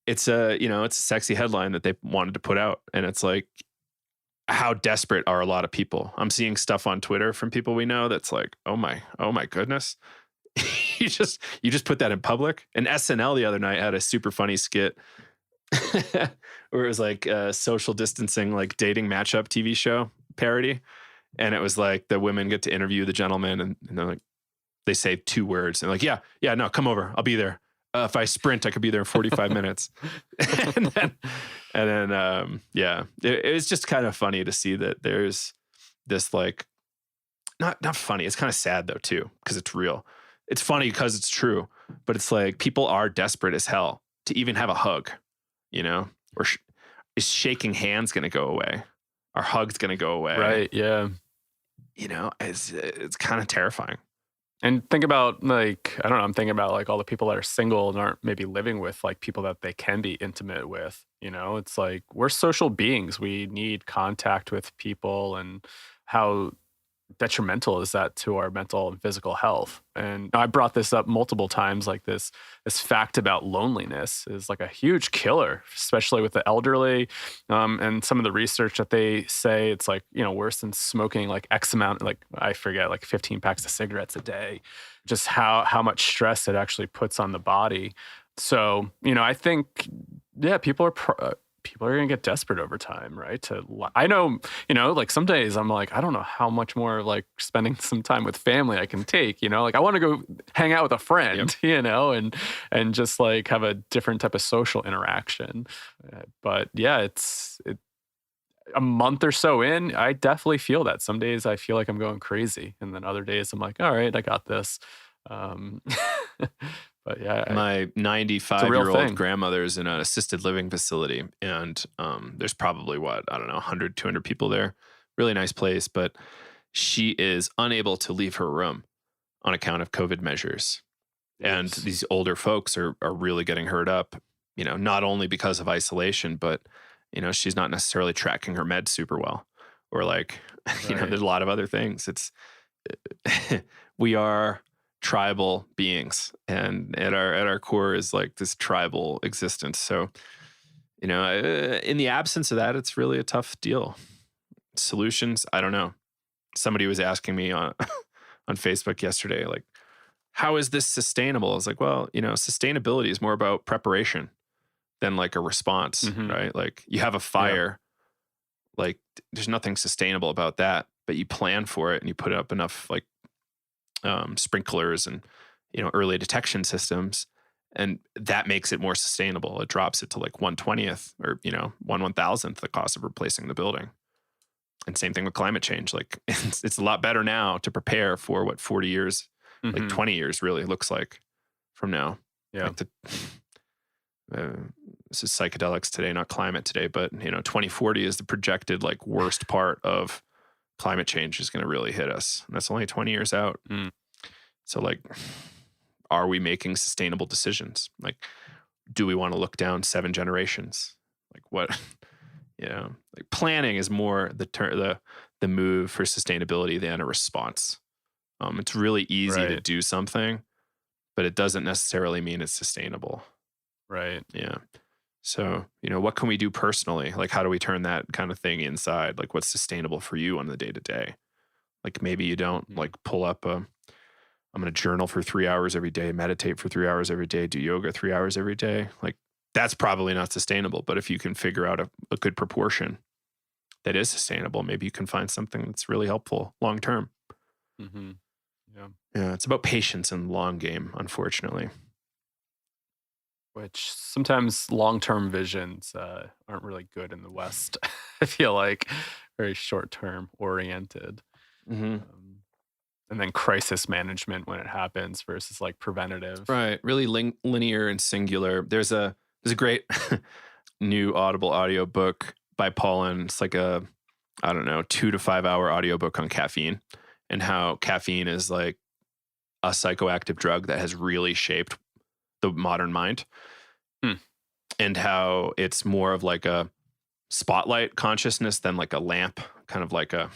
it's a sexy headline that they wanted to put out. And it's like, how desperate are a lot of people? I'm seeing stuff on Twitter from people we know that's like, oh my goodness. you just put that in public. And SNL the other night had a super funny skit where it was like a social distancing, like dating matchup TV show parody. And it was like the women get to interview the gentleman and they're like, they say 2 words and like, yeah, no, come over. I'll be there. If I sprint, I could be there in 45 minutes. and then, it was just kind of funny to see that there's this like, not funny. It's kind of sad though too, because it's real. It's funny because it's true, but it's like people are desperate as hell to even have a hug, or is shaking hands going to go away? Are hugs going to go away? Right. Yeah. It's kind of terrifying. And think about like, I don't know, I'm thinking about like all the people that are single and aren't maybe living with like people that they can be intimate with, it's like we're social beings. We need contact with people, and how detrimental is that to our mental and physical health? And I brought this up multiple times, like this fact about loneliness is like a huge killer, especially with the elderly. And some of the research that they say it's like, worse than smoking like X amount, like I forget, like 15 packs of cigarettes a day, just how much stress it actually puts on the body. So, I think, yeah, people are going to get desperate over time, right? I know, like some days I'm like, I don't know how much more like spending some time with family I can take, like I want to go hang out with a friend, Yep. and just like have a different type of social interaction. But yeah, it's a month or so in, I definitely feel that. Some days I feel like I'm going crazy. And then other days I'm like, all right, I got this. But yeah, my 95-year-old grandmother's in an assisted living facility, and there's probably 100, 200 people there. Really nice place, but she is unable to leave her room on account of COVID measures. Yes. And these older folks are really getting hurt up, not only because of isolation, but she's not necessarily tracking her meds super well, or like, right. There's a lot of other things. We are tribal beings, and at our core is like this tribal existence. So, in the absence of that, it's really a tough deal. Solutions? I don't know. Somebody was asking me on on Facebook yesterday, like, how is this sustainable? I was like, well, sustainability is more about preparation than like a response, right? Like you have a fire, like there's nothing sustainable about that, but you plan for it and you put up enough like sprinklers and early detection systems, and that makes it more sustainable. It drops it to like 1/20th or 1/1000th the cost of replacing the building. And same thing with climate change. Like it's a lot better now to prepare for what 40 years, like 20 years really looks like from now. Yeah. Like this is psychedelics today, not climate today, but 2040 is the projected like worst part of climate change is going to really hit us. And that's only 20 years out. So like, are we making sustainable decisions? Like, do we want to look down 7 generations? Like what, like planning is more the move for sustainability than a response. It's really easy to do something, but it doesn't necessarily mean it's sustainable. Right. Yeah. So, what can we do personally? Like, how do we turn that kind of thing inside? Like, what's sustainable for you on the day to day? Like, maybe you don't like pull up I'm going to journal for 3 hours every day, meditate for 3 hours every day, do yoga 3 hours every day. Like, that's probably not sustainable. But if you can figure out a good proportion that is sustainable, maybe you can find something that's really helpful long term. Yeah. It's about patience and long game, unfortunately. Which sometimes long-term visions aren't really good in the West. I feel like very short-term oriented. And then crisis management when it happens versus like preventative. Right. Really linear and singular. There's a great new Audible audiobook by Paulin. It's like a, 2 to 5 hour audiobook on caffeine and how caffeine is like a psychoactive drug that has really shaped the modern mind. And how it's more of like a spotlight consciousness than like a lamp, kind of like a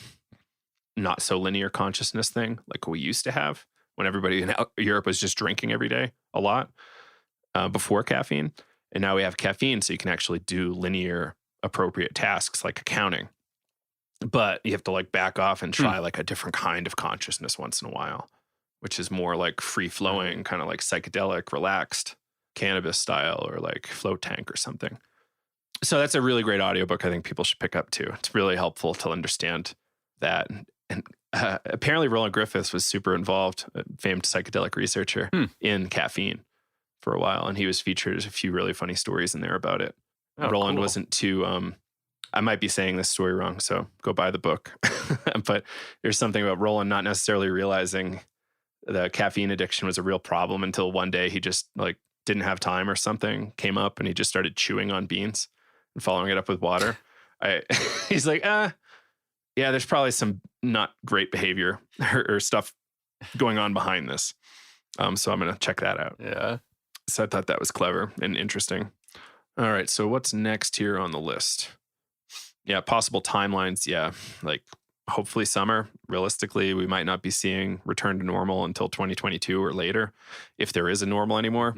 not so linear consciousness thing like we used to have when everybody in Europe was just drinking every day a lot before caffeine. And now we have caffeine, so you can actually do linear appropriate tasks like accounting. But you have to like back off and try like a different kind of consciousness once in a while, which is more like free flowing, kind of like psychedelic, relaxed cannabis style or like float tank or something. So that's a really great audiobook I think people should pick up too. It's really helpful to understand that. And apparently Roland Griffiths was super involved, a famed psychedelic researcher in caffeine for a while. And he was featured. There's a few really funny stories in there about it. Roland wasn't too, I might be saying this story wrong, so go buy the book. But there's something about Roland not necessarily realizing the caffeine addiction was a real problem until one day he just like didn't have time or something came up and he just started chewing on beans and following it up with water. He's like, yeah, there's probably some not great behavior or stuff going on behind this. So I'm going to check that out. Yeah. So I thought that was clever and interesting. All right. So what's next here on the list? Yeah. Possible timelines. Yeah. Like hopefully summer. Realistically, we might not be seeing return to normal until 2022 or later, if there is a normal anymore.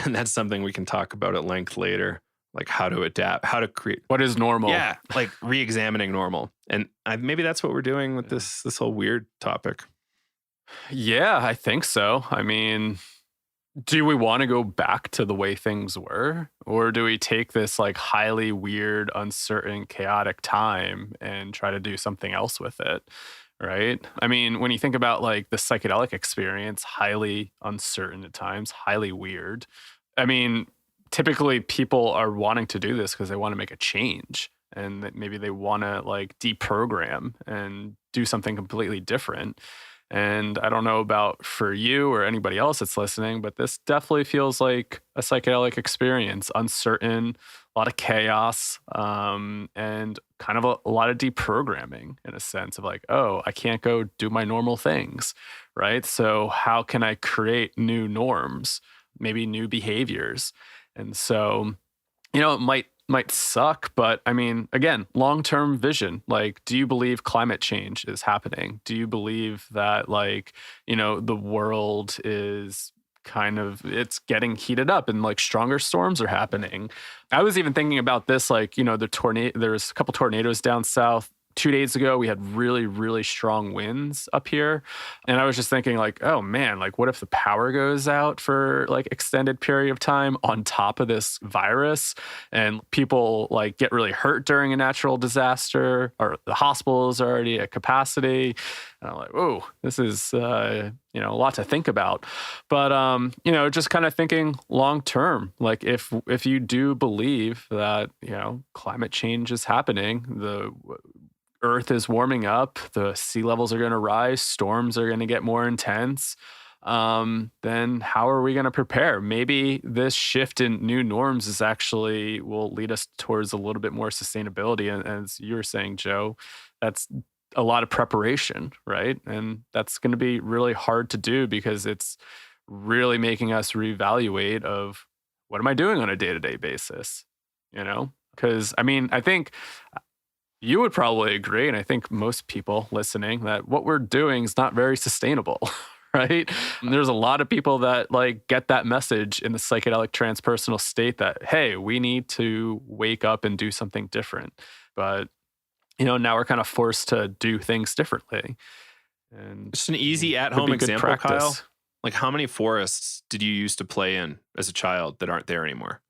And that's something we can talk about at length later, like how to adapt, how to create. What is normal? Yeah, like re-examining normal. And maybe that's what we're doing with this whole weird topic. Yeah, I think so. I mean, do we want to go back to the way things were? Or do we take this like highly weird, uncertain, chaotic time and try to do something else with it? Right? I mean, when you think about like the psychedelic experience, highly uncertain at times, highly weird. I mean, typically people are wanting to do this because they want to make a change and that maybe they want to like deprogram and do something completely different. And I don't know about for you or anybody else that's listening, but this definitely feels like a psychedelic experience, uncertain, a lot of chaos, and kind of a lot of deprogramming in a sense of like, oh, I can't go do my normal things, right? So how can I create new norms, maybe new behaviors? And so, it might suck, but I mean, again, long-term vision. Like, do you believe climate change is happening? Do you believe that like, the world is it's getting heated up and like stronger storms are happening. I was even thinking about this, like, there's a couple tornadoes down south. 2 days ago, we had really, really strong winds up here. And I was just thinking like, oh man, like what if the power goes out for like extended period of time on top of this virus and people like get really hurt during a natural disaster, or the hospital is already at capacity. And I'm like, whoa, this is, a lot to think about. But, just kind of thinking long term, like if you do believe that, climate change is happening, the Earth is warming up, the sea levels are going to rise, storms are going to get more intense, then how are we going to prepare? Maybe this shift in new norms will lead us towards a little bit more sustainability. And as you were saying, Joe, that's a lot of preparation, right? And that's going to be really hard to do because it's really making us reevaluate of what am I doing on a day-to-day basis, Because, I think you would probably agree, and I think most people listening, that what we're doing is not very sustainable, right? And there's a lot of people that like get that message in the psychedelic transpersonal state that, hey, we need to wake up and do something different. But, now we're kind of forced to do things differently. And just an easy at-home example, Kyle. Like how many forests did you used to play in as a child that aren't there anymore?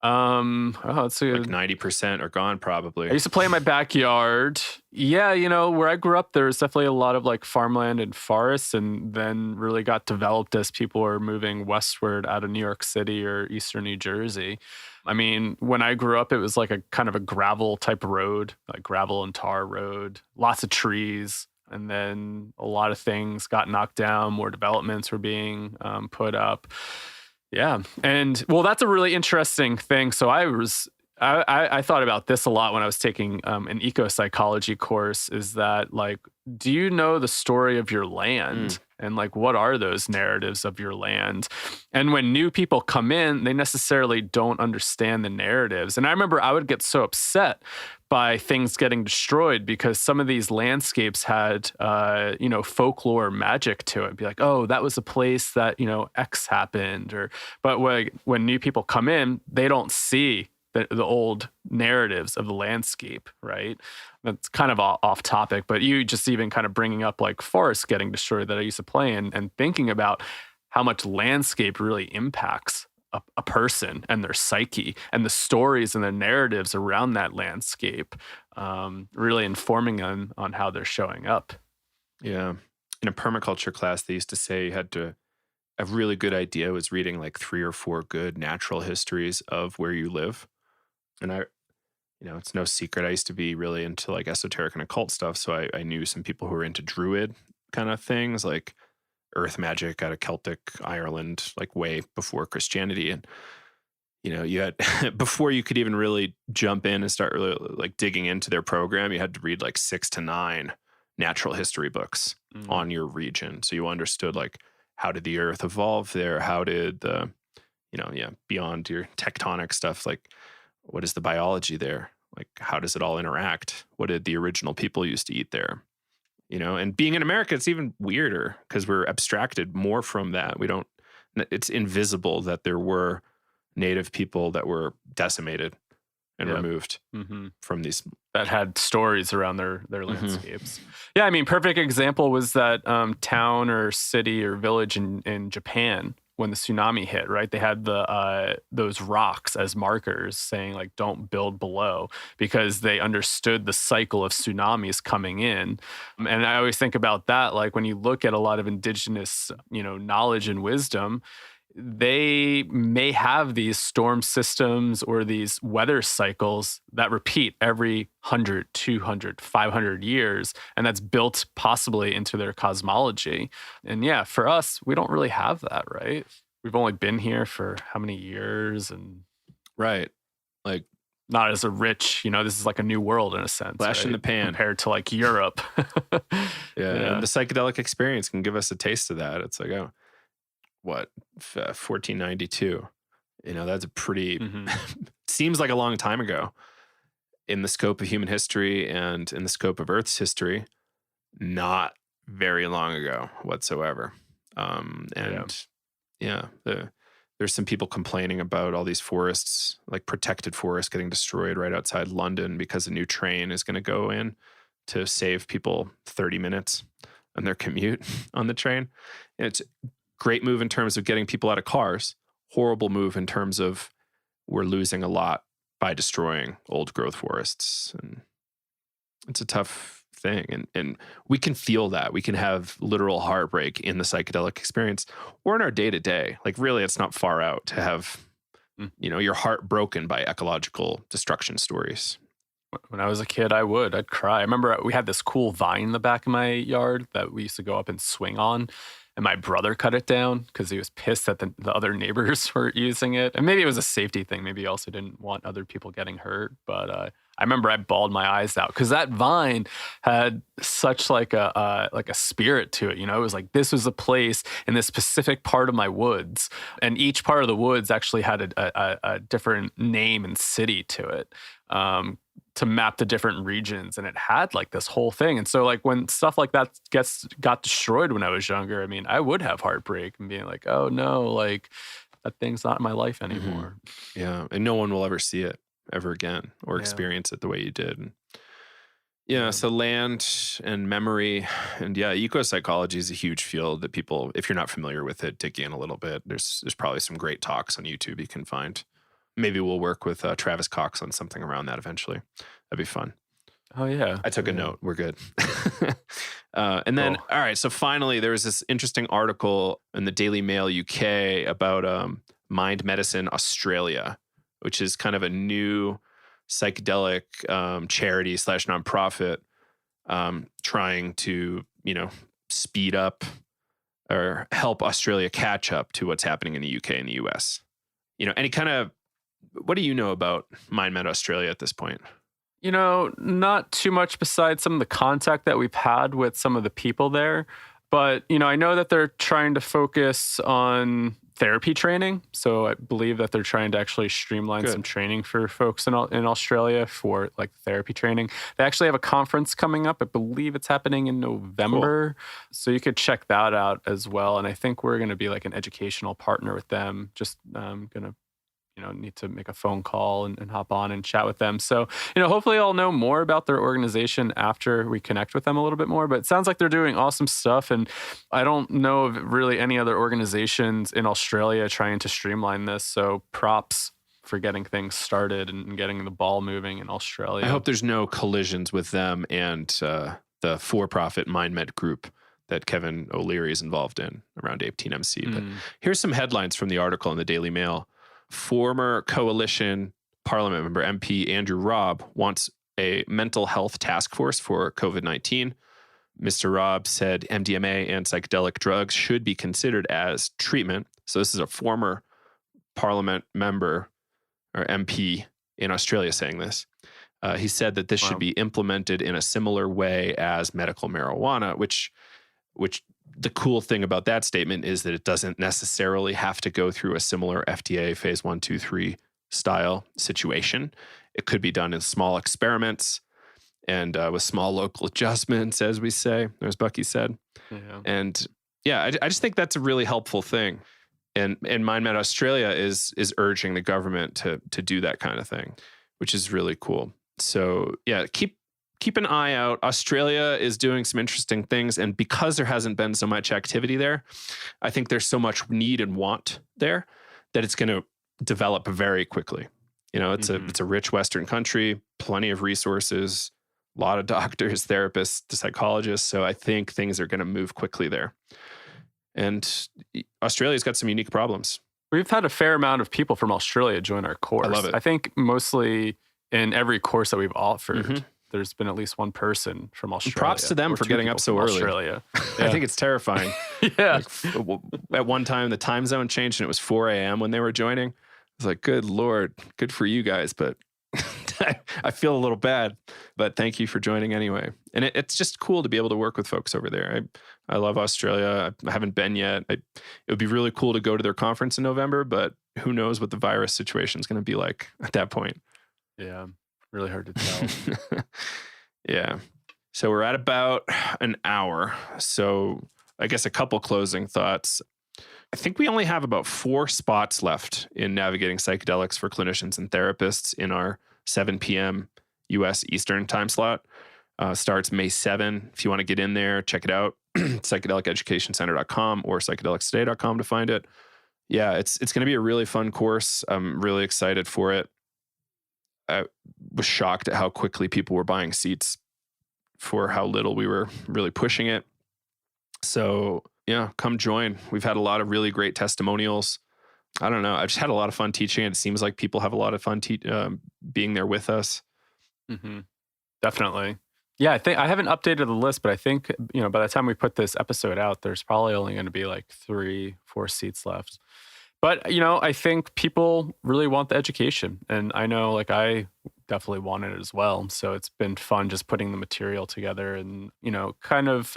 Let's see. Like 90% are gone, probably. I used to play in my backyard. Yeah, where I grew up, there was definitely a lot of like farmland and forests, and then really got developed as people were moving westward out of New York City or eastern New Jersey. When I grew up, it was like a kind of a gravel type road, like gravel and tar road, lots of trees. And then a lot of things got knocked down, more developments were being put up. Yeah. And well, that's a really interesting thing. So I thought about this a lot when I was taking an eco-psychology course, is that like, do you know the story of your land? And like, what are those narratives of your land? And when new people come in, they necessarily don't understand the narratives. And I remember I would get so upset by things getting destroyed because some of these landscapes had, folklore magic to it. Be like, oh, that was a place that, X happened. But when new people come in, they don't see the old narratives of the landscape, right? That's kind of off topic, but you just even kind of bringing up like forests getting destroyed that I used to play in, and thinking about how much landscape really impacts a person and their psyche, and the stories and the narratives around that landscape, really informing them on how they're showing up. Yeah. In a permaculture class, they used to say you had to, a really good idea was reading like 3 or 4 good natural histories of where you live. And it's no secret, I used to be really into like esoteric and occult stuff. So I knew some people who were into druid kind of things, like earth magic out of Celtic Ireland, like way before Christianity. And, you had, before you could even really jump in and start really like digging into their program, you had to read like 6 to 9 natural history books on your region. So you understood like, how did the earth evolve there? How did the, beyond your tectonic stuff, like, what is the biology there? Like, how does it all interact? What did the original people used to eat there? And being in America, it's even weirder because we're abstracted more from that. It's invisible that there were native people that were decimated and removed from these. That had stories around their landscapes. Yeah, perfect example was that town or city or village in Japan when the tsunami hit, right? They had those rocks as markers saying like, don't build below, because they understood the cycle of tsunamis coming in. And I always think about that, like when you look at a lot of indigenous, knowledge and wisdom, they may have these storm systems or these weather cycles that repeat every 100, 200, 500 years. And that's built possibly into their cosmology. And yeah, for us, we don't really have that, right? We've only been here for how many years? And right. Like, not as a rich, this is like a new world in a sense. Flash in the pan. Compared to like Europe. Yeah. And the psychedelic experience can give us a taste of that. It's like, 1492, that's a pretty, seems like a long time ago in the scope of human history and in the scope of Earth's history, not very long ago whatsoever. Yeah. There's some people complaining about all these forests, like protected forests getting destroyed right outside London because a new train is going to go in to save people 30 minutes on their commute on the train. And it's a great move in terms of getting people out of cars. Horrible move in terms of we're losing a lot by destroying old growth forests. And it's a tough thing. And we can feel that. We can have literal heartbreak in the psychedelic experience or in our day to day. Like, really, it's not far out to have, your heart broken by ecological destruction stories. When I was a kid, I'd cry. I remember we had this cool vine in the back of my yard that we used to go up and swing on. And my brother cut it down because he was pissed that the other neighbors were using it. And maybe it was a safety thing. Maybe he also didn't want other people getting hurt. But I remember I bawled my eyes out because that vine had such like a spirit to it. It was like, this was a place in this specific part of my woods. And each part of the woods actually had a different name and city to it. To map the different regions, and it had like this whole thing. And so like when stuff like that got destroyed when I was younger, I mean, I would have heartbreak and being like, oh no, like that thing's not in my life anymore. Mm-hmm. Yeah. And no one will ever see it ever again or experience it the way you did. Yeah. So land and memory and eco-psychology is a huge field that people, if you're not familiar with it, dig in a little bit. There's probably some great talks on YouTube you can find. Maybe we'll work with Travis Cox on something around that eventually. That'd be fun. Oh, yeah. I took a note. We're good. And then, all right. So finally, there was this interesting article in the Daily Mail UK about Mind Medicine Australia, which is kind of a new psychedelic charity / nonprofit trying to, speed up or help Australia catch up to what's happening in the UK and the US. Any kind of, what do you know about MindMed Australia at this point? Not too much besides some of the contact that we've had with some of the people there. But, I know that they're trying to focus on therapy training. So I believe that they're trying to actually streamline some training for folks in Australia for like therapy training. They actually have a conference coming up. I believe it's happening in November. Cool. So you could check that out as well. And I think we're going to be like an educational partner with them. Just going to need to make a phone call and hop on and chat with them. So, hopefully I'll know more about their organization after we connect with them a little bit more. But it sounds like they're doing awesome stuff. And I don't know of really any other organizations in Australia trying to streamline this. So props for getting things started and getting the ball moving in Australia. I hope there's no collisions with them and the for-profit MindMed group that Kevin O'Leary is involved in around 18MC. But here's some headlines from the article in the Daily Mail. Former Coalition Parliament member MP Andrew Robb wants a mental health task force for COVID-19. Mr. Robb said MDMA and psychedelic drugs should be considered as treatment. So this is a former Parliament member or MP in Australia saying this. He said that this should be implemented in a similar way as medical marijuana, which the cool thing about that statement is that it doesn't necessarily have to go through a similar FDA phase 1, 2, 3 style situation. It could be done in small experiments and with small local adjustments, as we say, as Bucky said. Yeah. And I just think that's a really helpful thing. And MindMed Australia is urging the government to do that kind of thing, which is really cool. So keep an eye out. Australia is doing some interesting things. And because there hasn't been so much activity there, I think there's so much need and want there that it's going to develop very quickly. It's a rich Western country, plenty of resources, a lot of doctors, therapists, psychologists. So I think things are going to move quickly there. And Australia's got some unique problems. We've had a fair amount of people from Australia join our course. I love it. I think mostly in every course that we've offered, there's been at least one person from Australia. Props to them for getting up so early. Australia. I think it's terrifying. Yeah. At one time, the time zone changed and it was 4 a.m. when they were joining. I was like, good Lord, good for you guys. But I feel a little bad. But thank you for joining anyway. And it's just cool to be able to work with folks over there. I love Australia. I haven't been yet. It would be really cool to go to their conference in November, but who knows what the virus situation is going to be like at that point. Yeah. Really hard to tell. Yeah. So we're at about an hour. So I guess a couple closing thoughts. I think we only have about 4 spots left in navigating psychedelics for clinicians and therapists in our 7 p.m. U.S. Eastern time slot. Starts May 7. If you want to get in there, check it out. psychedelicEducationCenter.com or psychedelicstoday.com to find it. Yeah, it's going to be a really fun course. I'm really excited for it. I was shocked at how quickly people were buying seats for how little we were really pushing it. So yeah, come join. We've had a lot of really great testimonials. I don't know. I've just had a lot of fun teaching it. It seems like people have a lot of fun being there with us. Mm-hmm. Definitely. Yeah, I think I haven't updated the list, but I think, by the time we put this episode out, there's probably only going to be like 3-4 seats left. But, I think people really want the education. And I know, like, I definitely wanted it as well. So it's been fun just putting the material together and, kind of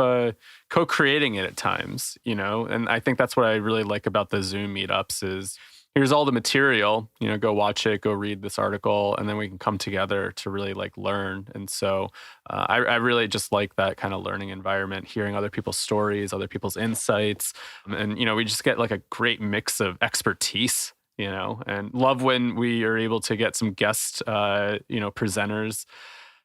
co-creating it at times, And I think that's what I really like about the Zoom meetups is here's all the material, go watch it, go read this article, and then we can come together to really like learn. And so I really just like that kind of learning environment, hearing other people's stories, other people's insights. And, we just get like a great mix of expertise, and love when we are able to get some guest, presenters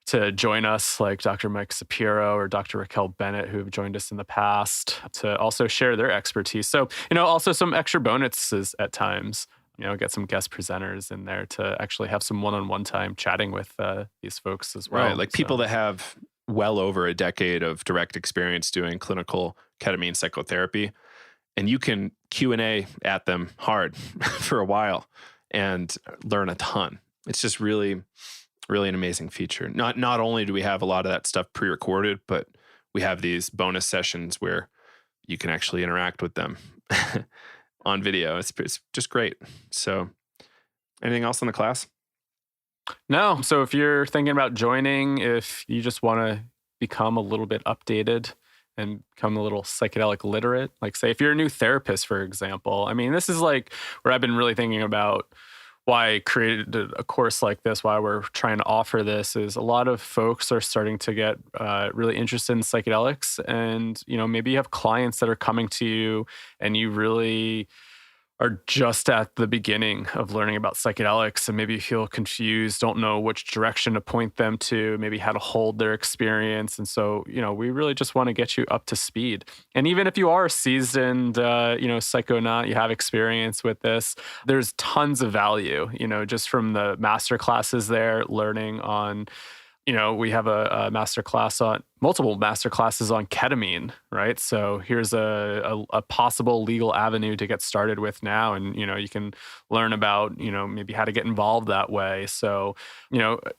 to join us, like Dr. Mike Sapiro or Dr. Raquel Bennett, who have joined us in the past, to also share their expertise. So, also some extra bonuses at times, get some guest presenters in there to actually have some one-on-one time chatting with these folks as well. Right, like people that have well over a decade of direct experience doing clinical ketamine psychotherapy. And you can Q&A at them hard for a while and learn a ton. It's just really an amazing feature. Not only do we have a lot of that stuff pre-recorded, but we have these bonus sessions where you can actually interact with them on video. It's just great. So anything else on the class? No. So if you're thinking about joining, if you just want to become a little bit updated and become a little psychedelic literate, like say if you're a new therapist, for example, I mean, this is like where I've been really thinking about why I created a course like this, why we're trying to offer this, is a lot of folks are starting to get really interested in psychedelics. And, maybe you have clients that are coming to you and you really are just at the beginning of learning about psychedelics and maybe you feel confused, don't know which direction to point them to, maybe how to hold their experience. And so, we really just want to get you up to speed. And even if you are a seasoned, psychonaut, you have experience with this, there's tons of value, just from the master classes there, learning on, we have a master class on multiple master classes on ketamine, right? So here's a possible legal avenue to get started with now. And, you can learn about, maybe how to get involved that way. So,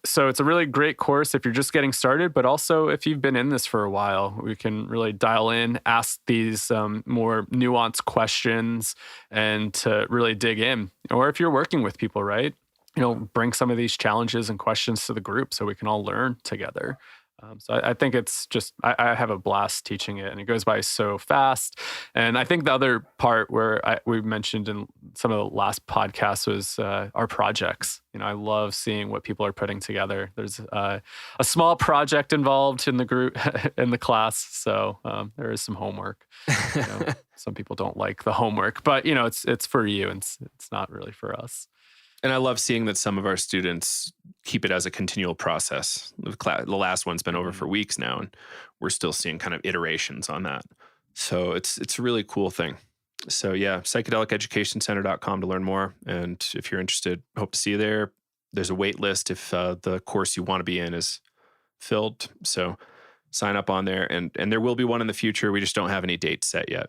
so it's a really great course if you're just getting started, but also if you've been in this for a while, we can really dial in, ask these more nuanced questions and to really dig in. Or if you're working with people, right? Bring some of these challenges and questions to the group so we can all learn together. So I think it's just, I have a blast teaching it and it goes by so fast. And I think the other part where we mentioned in some of the last podcasts was our projects. I love seeing what people are putting together. There's a small project involved in the group, in the class. So there is some homework. Some people don't like the homework, but it's for you and it's not really for us. And I love seeing that some of our students keep it as a continual process. The last one's been over for weeks now, and we're still seeing kind of iterations on that. So it's a really cool thing. So yeah, psychedelicEducationCenter.com to learn more. And if you're interested, hope to see you there. There's a wait list if the course you want to be in is filled. So sign up on there. And there will be one in the future. We just don't have any dates set yet.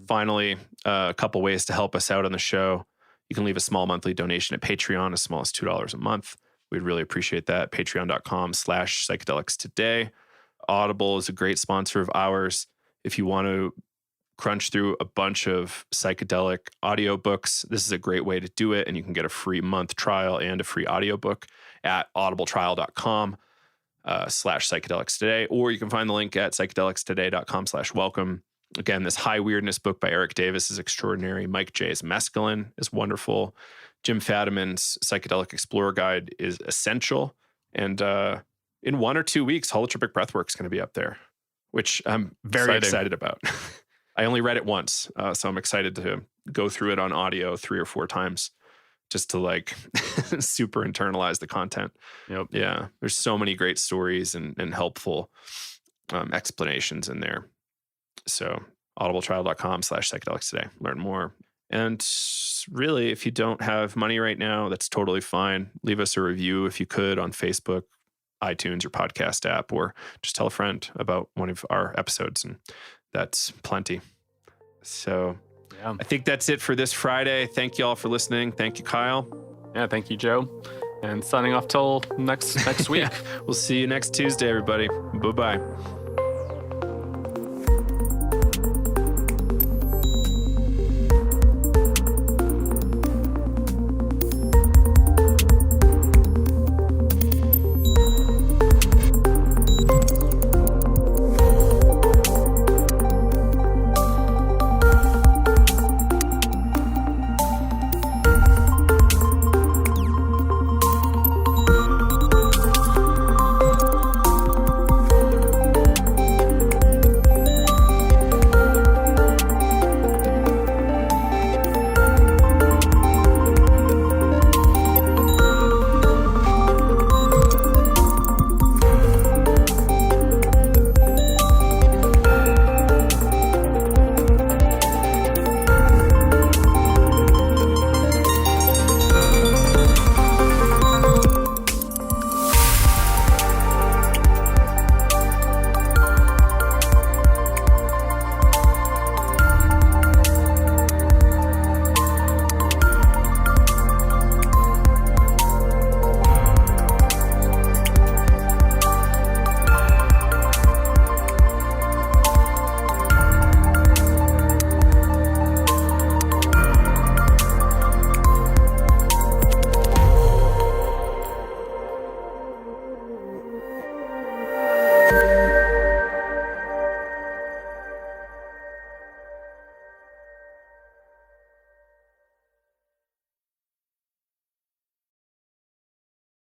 Finally, a couple ways to help us out on the show. You can leave a small monthly donation at Patreon, as small as $2 a month. We'd really appreciate that. Patreon.com/psychedelics today. Audible is a great sponsor of ours. If you want to crunch through a bunch of psychedelic audiobooks, this is a great way to do it. And you can get a free month trial and a free audiobook at audibletrial.com/psychedelics today. Or you can find the link at psychedelicstoday.com/welcome. Again, this High Weirdness book by Eric Davis is extraordinary. Mike J's Mescaline is wonderful. Jim Fadiman's Psychedelic Explorer Guide is essential. And in 1 or 2 weeks, Holotropic Breathwork is going to be up there, which I'm very excited about. I only read it once, so I'm excited to go through it on audio 3 or 4 times just to like super internalize the content. Yep. Yeah, there's so many great stories and helpful explanations in there. So audibletrial.com/psychedelics today. Learn more. And really, if you don't have money right now, that's totally fine. Leave us a review if you could on Facebook, iTunes, or podcast app, or just tell a friend about one of our episodes, and that's plenty. So yeah, I think that's it for this Friday. Thank you all for listening. Thank you, Kyle. Yeah, thank you, Joe. And signing off till next week. We'll see you next Tuesday, everybody. Bye-bye.